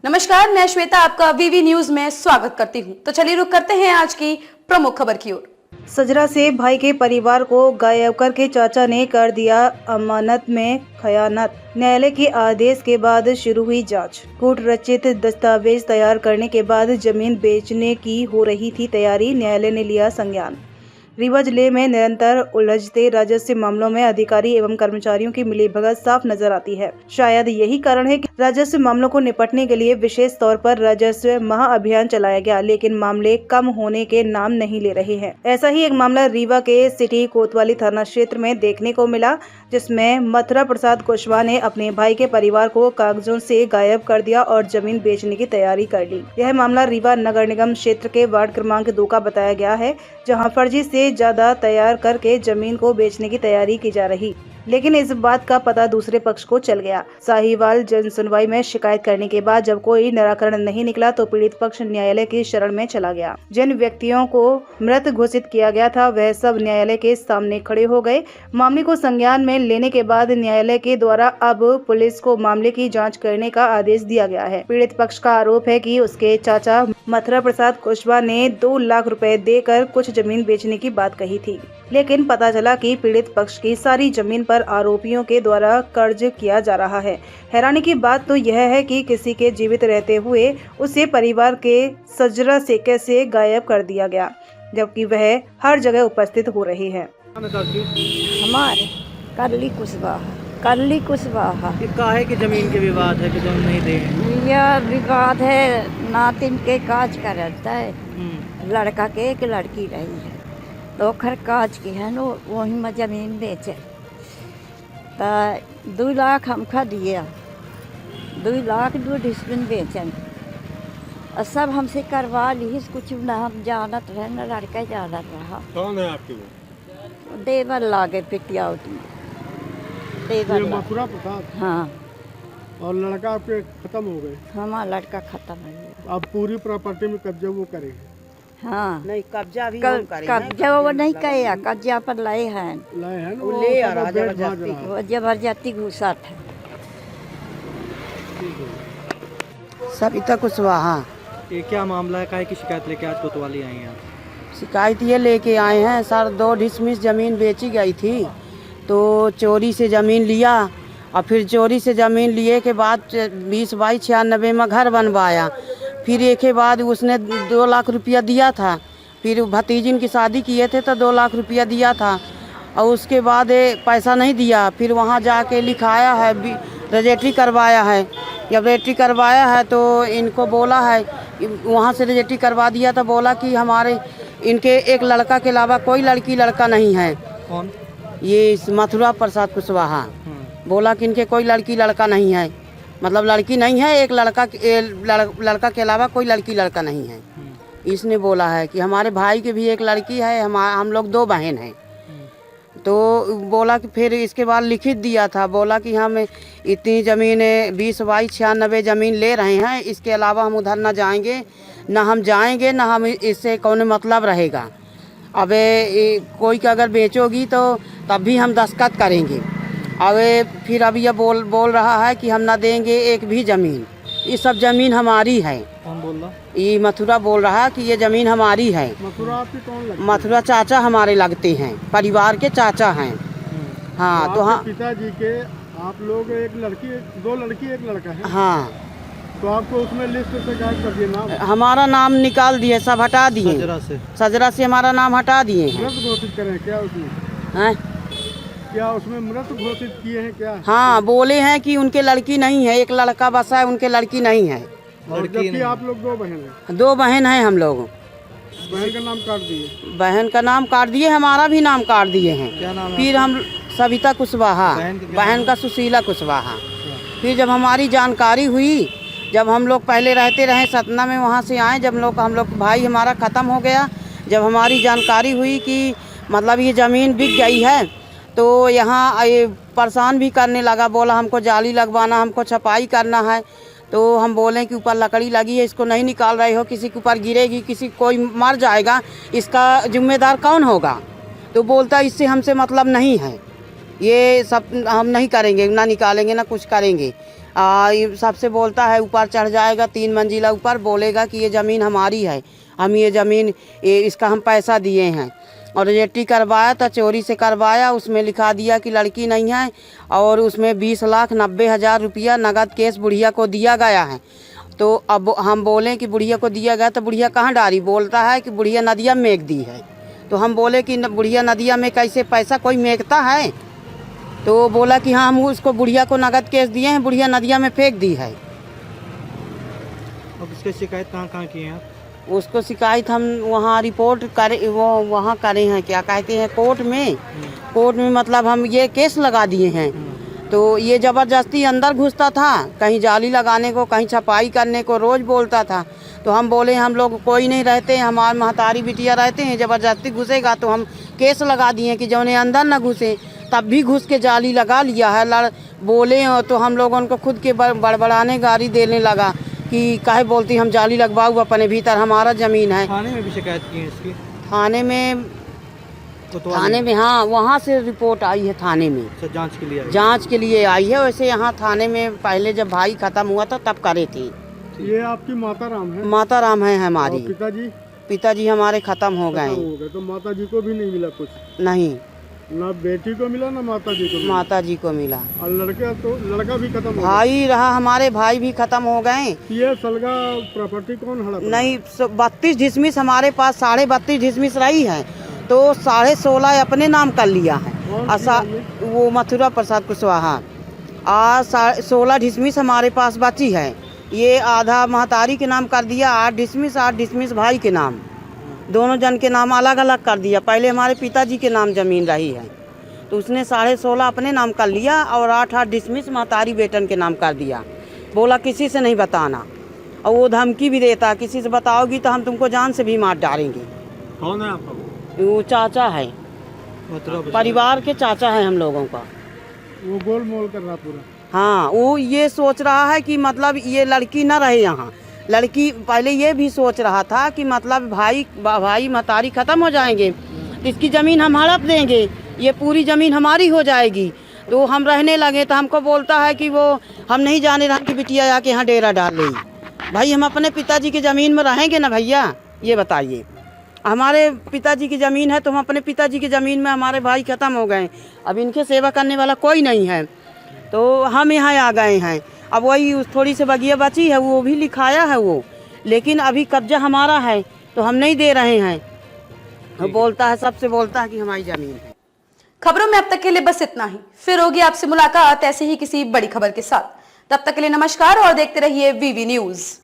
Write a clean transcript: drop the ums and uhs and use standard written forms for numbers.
नमस्कार, मैं श्वेता आपका वीवी न्यूज में स्वागत करती हूं। तो चलिए रुक करते हैं आज की प्रमुख खबर की ओर। सजरा से भाई के परिवार को गायब करके चाचा ने कर दिया अमानत में खयानत। न्यायालय के आदेश के बाद शुरू हुई जांच। कूट रचित दस्तावेज तैयार करने के बाद जमीन बेचने की हो रही थी तैयारी। न्यायालय ने लिया संज्ञान। रीवा जिले में निरंतर उलझते राजस्व मामलों में अधिकारी एवं कर्मचारियों की मिलीभगत साफ नजर आती है। शायद यही कारण है कि राजस्व मामलों को निपटने के लिए विशेष तौर पर राजस्व महाअभियान चलाया गया, लेकिन मामले कम होने के नाम नहीं ले रहे हैं। ऐसा ही एक मामला रीवा के सिटी कोतवाली थाना क्षेत्र में देखने को मिला, जिसमें मथुरा प्रसाद कुशवाहा ने अपने भाई के परिवार को कागजों से गायब कर दिया और जमीन बेचने की तैयारी कर ली। यह मामला रीवा नगर निगम क्षेत्र के वार्ड क्रमांक 2 का बताया गया है, जहां फर्जी से ज्यादा तैयार करके जमीन को बेचने की तैयारी की जा रही, लेकिन इस बात का पता दूसरे पक्ष को चल गया। साहिवाल जन सुनवाई में शिकायत करने के बाद जब कोई निराकरण नहीं निकला तो पीड़ित पक्ष न्यायालय की शरण में चला गया। जिन व्यक्तियों को मृत घोषित किया गया था वह सब न्यायालय के सामने खड़े हो गए। मामले को संज्ञान में लेने के बाद न्यायालय के द्वारा अब पुलिस को मामले की जाँच करने का आदेश दिया गया है। पीड़ित पक्ष का आरोप है कि उसके चाचा मथुरा प्रसाद कुशवाहा ने 2 लाख रुपए देकर कुछ जमीन बेचने की बात कही थी, लेकिन पता चला कि पीड़ित पक्ष की सारी जमीन पर आरोपियों के द्वारा कर्ज किया जा रहा है। हैरानी की बात तो यह है कि किसी के जीवित रहते हुए उसे परिवार के सजरा से कैसे गायब कर दिया गया, जबकि वह हर जगह उपस्थित हो रहे हैं। हमारे करली कुशवाहा काहे की जमीन के विवाद है कि जो नहीं दे? यह विवाद है नातिन के काज का रहता है। लड़का के एक लड़की रही है तो खर काज की है नो, वही में जमीन बेचे तो 2 लाख हमका दिया, 2 लाख 2 डिस्बिन बेचन और सब हमसे करवा ली। कुछ न हम जानत रहे न लड़का जानत रहा। कौन है आपके वो? देवर लागे पिटियाउट में देवर मथुरा प्रसाद। हाँ, और लड़का आपके खत्म हो गए? हमारा लड़का खत्म हो गया। अब पूरी प्रॉपर्टी में कब्जा वो करेंगे? हाँ, नहीं, कब्जा भी कब्जा वो नहीं किया, कब्जा पर लाए हैं, लाए हैं ना, वो ले आ रहा तो बेच जबरदस्ती। भाग रहा है। वो जबरदस्ती घुसा था। सविता कुशवाहा। ये क्या मामला है? काहे की शिकायत लेके आज कोतवाली आई हैं आप? शिकायत ये लेके आए हैं सर, 2 डिसमिस ज़मीन बेची गई थी तो चोरी से ज़मीन लिया और फिर चोरी से ज़मीन लिए के बाद 20 बाई 96 में घर बनवाया। फिर एक के बाद उसने 2 लाख रुपया दिया था। फिर भतीजिन की शादी किए थे तो 2 लाख रुपया दिया था और उसके बाद पैसा नहीं दिया। फिर वहाँ जाके लिखाया है, रजिस्ट्री करवाया है। जब रजिस्ट्री करवाया है तो इनको बोला है, वहाँ से रजिस्ट्री करवा दिया तो बोला कि हमारे इनके एक लड़का के अलावा कोई लड़का नहीं है। कौन? ये मथुरा प्रसाद कुशवाहा बोला कि इनके कोई लड़का नहीं है, मतलब लड़की नहीं है, एक लड़का के अलावा कोई लड़का नहीं है। इसने बोला है कि हमारे भाई के भी एक लड़की है, हम लोग 2 बहन हैं। तो बोला कि फिर इसके बाद लिखित दिया था, बोला कि हम इतनी ज़मीन 20 बाई 96 ज़मीन ले रहे हैं, इसके अलावा हम उधर ना जाएंगे, ना हम जाएंगे, ना हम इससे कौन मतलब रहेगा। अब कोई का अगर बेचोगी तो तब भी हम दस्तखत करेंगे। अब फिर अब यह बोल रहा है कि हम ना देंगे एक भी ज़मीन, ये सब ज़मीन हमारी है। कौन बोल रहा? ये मथुरा बोल रहा है कि ये ज़मीन हमारी है। मथुरा आपकी कौन लगती है? मथुरा चाचा हमारे लगते हैं, परिवार के चाचा हैं। हाँ, तो हाँ, पिताजी के आप लोग एक लड़की 2 लड़की 1 लड़का है। हाँ, तो आपको उसमें लिस्ट से गायब कर दिए नाम? हमारा नाम निकाल दिए, सब हटा दिए। सजरा से हमारा नाम हटा दिए हैं। मृत घोषित करें क्या उसमें? हैं? क्या उसमें मृत घोषित किए हैं क्या? हाँ, बोले हैं कि उनके लड़की नहीं है, एक लड़का बसा है, उनके लड़की नहीं है। और जबकि आप लोग 2 बहन हैं। 2 बहन हैं हम लोग। बहन का नाम काट दिए? बहन का नाम काट दिए, हमारा भी नाम काट दिए हैं। क्या नाम है? फिर हम सविता कुशवाहा, बहन का सुशीला कुशवाहा। फिर जब हमारी जानकारी हुई, जब हम लोग पहले रहते रहे सतना में, वहाँ से आए, जब हम लोग भाई हमारा ख़त्म हो गया, जब हमारी जानकारी हुई कि मतलब ये ज़मीन बिक गई है तो यहाँ परेशान भी करने लगा, बोला हमको जाली लगवाना, हमको छपाई करना है। तो हम बोलें कि ऊपर लकड़ी लगी है, इसको नहीं निकाल रहे हो, किसी के ऊपर गिरेगी, किसी कोई मर जाएगा, इसका जिम्मेदार कौन होगा? तो बोलता इससे हमसे मतलब नहीं है, ये सब हम नहीं करेंगे, ना निकालेंगे ना कुछ करेंगे। ये सबसे बोलता है, ऊपर चढ़ जाएगा 3 मंजिला ऊपर, बोलेगा कि ये ज़मीन हमारी है, हम ये ज़मीन इसका हम पैसा दिए हैं। और रजिस्ट्री करवाया तो चोरी से करवाया, उसमें लिखा दिया कि लड़की नहीं है, और उसमें 20,90,000 रुपया नगद केस बुढ़िया को दिया गया है। तो अब हम बोलें कि बुढ़िया को दिया गया, तो बुढ़िया कहाँ डाली? बोलता है कि बुढ़िया नदिया में फेंक दी है। तो हम बोले कि बुढ़िया नदिया में कैसे पैसा कोई फेंकता है? तो बोला कि हाँ, हम उसको बुढ़िया को नगद केस दिए हैं, बुढ़िया नदिया में फेंक दी है। अब इसकी शिकायत कहाँ की है? उसको शिकायत हम वहाँ रिपोर्ट करे, वो वहाँ करे हैं, क्या कहते हैं, कोर्ट में। कोर्ट में मतलब हम ये केस लगा दिए हैं। तो ये ज़बरदस्ती अंदर घुसता था, कहीं जाली लगाने को, कहीं छपाई करने को, रोज़ बोलता था। तो हम बोले हम लोग कोई नहीं रहते, हमारे महतारी बिटिया रहते हैं, ज़बरदस्ती घुसेगा तो हम केस लगा दिए कि जौने अंदर न घुसे। तब भी घुस के जाली लगा लिया है। बोले तो हम लोगों को खुद के बड़बड़ाने गाड़ी देने लगा कि काहे बोलती हम जाली लगवाऊँ अपने भीतर, हमारा ज़मीन है। थाने में भी शिकायत की है इसकी? थाने में हाँ, वहाँ से रिपोर्ट आई है थाने में। जांच के लिए आई? जांच के लिए आई है। वैसे यहाँ थाने में पहले जब भाई खत्म हुआ था तब करे थी। ये आपकी माता राम है? माता राम है हमारी। और पिताजी? पिताजी हमारे खत्म हो गए। तो माता जी को भी नहीं मिला कुछ? नहीं, ना बेटी को मिला ना माता जी को मिला? माता जी को मिला। और लड़का भी खत्म हो गया? भाई रहा, हमारे भाई भी खत्म हो गए। ये सलगा प्रॉपर्टी कौन हड़प? नहीं, 32 डिसमिस हमारे पास 32.5 डिसमिस रही है, तो 16.5 अपने नाम कर लिया है। वो मथुरा प्रसाद कुशवाहा। आज 16 डिसमिस हमारे पास बची है। ये आधा महतारी के नाम कर दिया, 8 डिसमिस भाई के नाम, दोनों जन के नाम अलग अलग कर दिया। पहले हमारे पिताजी के नाम ज़मीन रही है, तो उसने 16.5 अपने नाम कर लिया और 8 डिसमिस महतारी बेटन के नाम कर दिया। बोला किसी से नहीं बताना, और वो धमकी भी देता, किसी से बताओगी तो हम तुमको जान से भी मार डालेंगे। कौन है आपका? वो चाचा है, परिवार के चाचा है हम लोगों का। वो गोल मोल कर रहा पूरा? हाँ, वो ये सोच रहा है कि मतलब ये लड़की ना रहे यहाँ। लड़की पहले ये भी सोच रहा था कि मतलब भाई महतारी ख़त्म हो जाएंगे तो इसकी ज़मीन हम हड़प देंगे, ये पूरी ज़मीन हमारी हो जाएगी। तो हम रहने लगे तो हमको बोलता है कि वो हम नहीं जाने रहे कि बिटिया आके यहाँ डेरा डाल रही। भाई हम अपने पिताजी की ज़मीन में रहेंगे ना भैया, ये बताइए। हमारे पिताजी की ज़मीन है तो हम अपने पिताजी की ज़मीन में, हमारे भाई ख़त्म हो गए, अब इनके सेवा करने वाला कोई नहीं है, तो हम यहाँ आ गए हैं। अब वही थोड़ी सी बगिया बची है, वो भी लिखाया है वो, लेकिन अभी कब्जा हमारा है तो हम नहीं दे रहे हैं। तो बोलता है, सबसे बोलता है कि हमारी ज़मीन है। खबरों में अब तक के लिए बस इतना ही। फिर होगी आपसे मुलाकात ऐसे ही किसी बड़ी खबर के साथ। तब तक के लिए नमस्कार और देखते रहिए वीवी न्यूज़।